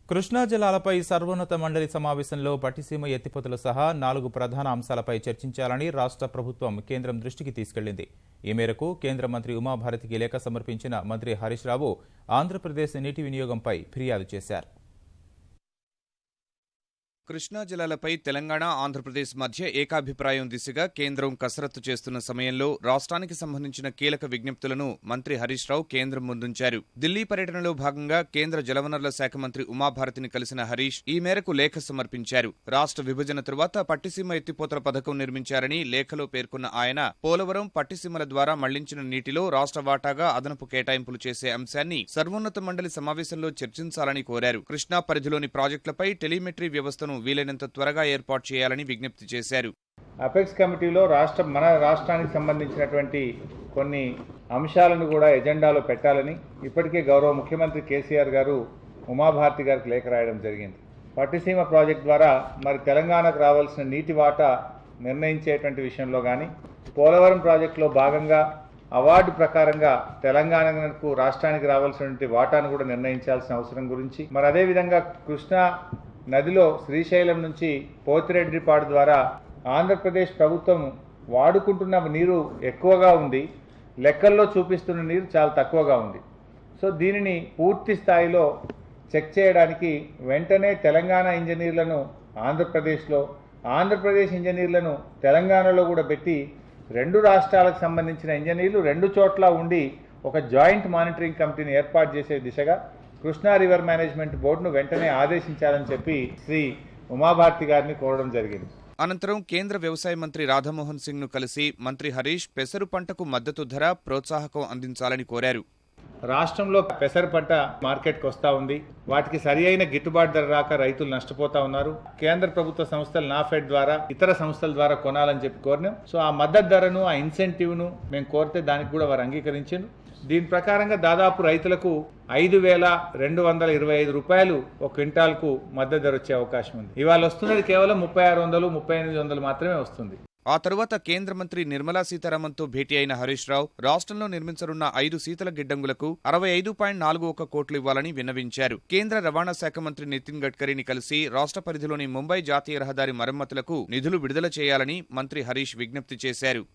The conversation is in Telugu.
కృష్ణా జలాలపై సర్వోన్నత మండలి సమావేశంలో పట్టిసీమ ఎత్తిపోతల సహా 4 ప్రధాన అంశాలపై చర్చించాలని రాష్ట్ర ప్రభుత్వం కేంద్రం దృష్టికి తీసుకెళ్లింది. ఈ మేరకు కేంద్ర మంత్రి ఉమాభారతికి లేఖ సమర్పించిన మంత్రి హరీష్ రావు ఆంధ్రప్రదేశ్ నీటి వినియోగంపై ఫిర్యాదు చేశారు. కృష్ణా జలాలపై తెలంగాణ, ఆంధ్రప్రదేశ్ మధ్య ఏకాభిప్రాయం దిశగా కేంద్రం కసరత్తు చేస్తున్న సమయంలో రాష్ట్రానికి సంబంధించిన కీలక విజ్ఞప్తులను మంత్రి హరీష్ రావు కేంద్రం ముందుంచారు. ఢిల్లీ పర్యటనలో భాగంగా కేంద్ర జలవనరుల శాఖ మంత్రి ఉమాభారతిని కలిసిన హరీష్ ఈ మేరకు లేఖ సమర్పించారు. రాష్ట్ర విభజన తరువాత పట్టిసీమ ఎత్తిపోతల పథకం నిర్మించారని లేఖలో పేర్కొన్న ఆయన, పోలవరం, పట్టిసీమల ద్వారా మళ్లించిన నీటిలో రాష్ట్ర వాటాగా అదనపు కేటాయింపులు చేసే అంశాన్ని సర్వోన్నత మండలి సమావేశంలో చర్చించాలని కోరారు. కృష్ణా పరిధిలోని ప్రాజెక్టులపై టెలిమెట్రీ వ్యవస్థను వీలైనంత త్వరగా ఏర్పాటు చేయాలని విజ్ఞప్తి చేశారు. అపెక్స్ కమిటీలో మన రాష్ట్రానికి సంబంధించినటువంటి కొన్ని అంశాలను కూడా ఎజెండాలో పెట్టాలని ఇప్పటికే గౌరవ ముఖ్యమంత్రి కేసీఆర్ గారు ఉమాభారతి గారికి లేఖ రాయడం జరిగింది. పట్టిసీమ ప్రాజెక్ట్ ద్వారా మరి తెలంగాణకు రావాల్సిన నీటి వాటా నిర్ణయించేటువంటి విషయంలో కానీ, పోలవరం ప్రాజెక్టులో భాగంగా అవార్డు ప్రకారంగా తెలంగాణకు రాష్ట్రానికి రావాల్సినటువంటి వాటాను కూడా నిర్ణయించాల్సిన అవసరం గురించి, మరి అదేవిధంగా కృష్ణా నదిలో శ్రీశైలం నుంచి పోతిరెడ్డిపాడు ద్వారా ఆంధ్రప్రదేశ్ ప్రభుత్వం వాడుకుంటున్న నీరు ఎక్కువగా ఉంది, లెక్కల్లో చూపిస్తున్న నీరు చాలా తక్కువగా ఉంది. సో దీనిని పూర్తి స్థాయిలో చెక్ చేయడానికి వెంటనే తెలంగాణ ఇంజనీర్లను ఆంధ్రప్రదేశ్లో, ఆంధ్రప్రదేశ్ ఇంజనీర్లను తెలంగాణలో కూడా పెట్టి 2 రాష్ట్రాలకు సంబంధించిన ఇంజనీర్లు 2 చోట్ల ఉండి ఒక జాయింట్ మానిటరింగ్ కమిటీని ఏర్పాటు చేసే దిశగా కృష్ణా రివర్ మేనేజ్మెంట్ బోర్డును వెంటనే ఆదేశించాలని చెప్పి శ్రీ ఉమాభారతి గారిని కోరడం జరిగింది. అనంతరం కేంద్ర వ్యవసాయ మంత్రి రాధామోహన్ సింగ్ ను కలిసి మంత్రి హరీష్ పెసరు పంటకు మద్దతు ధర, ప్రోత్సాహకం అందించాలని కోరారు. రాష్ట్రంలో పెసరు పంట మార్కెట్కి వస్తూ ఉంది. వాటికి సరి అయిన గిట్టుబాటు ధర రాక రైతులు నష్టపోతా ఉన్నారు. కేంద్ర ప్రభుత్వ సంస్థలు నాఫెడ్ ద్వారా, ఇతర సంస్థల ద్వారా కొనాలని చెప్పి కోరినాం. సో ఆ మద్దతు ధరను, ఆ ఇన్సెంటివ్ను మేము కోరితే దానికి కూడా వారు అంగీకరించారు. దీని ప్రకారంగా దాదాపు రైతులకు 5,225 రూపాయలు ఒక క్వింటాల్కు మద్దతు ధర వచ్చే అవకాశం ఉంది. ఇవాళ వస్తున్నది కేవలం 3600, 3800 మాత్రమే వస్తుంది. ఆ తరువాత కేంద్ర మంత్రి నిర్మలా సీతారామన్తో భేటీ అయిన హరీష్ రావు రాష్ట్రంలో నిర్మించనున్న 5 శీతల గిడ్డంగులకు 65.41 కోట్లు ఇవ్వాలని విన్నవించారు. కేంద్ర రవాణా శాఖ మంత్రి నితిన్ గడ్కరీని కలిసి రాష్ట్ర పరిధిలోని ముంబై జాతీయ రహదారి మరమ్మతులకు నిధులు విడుదల చేయాలని మంత్రి హరీష్ విజ్ఞప్తి చేశారు.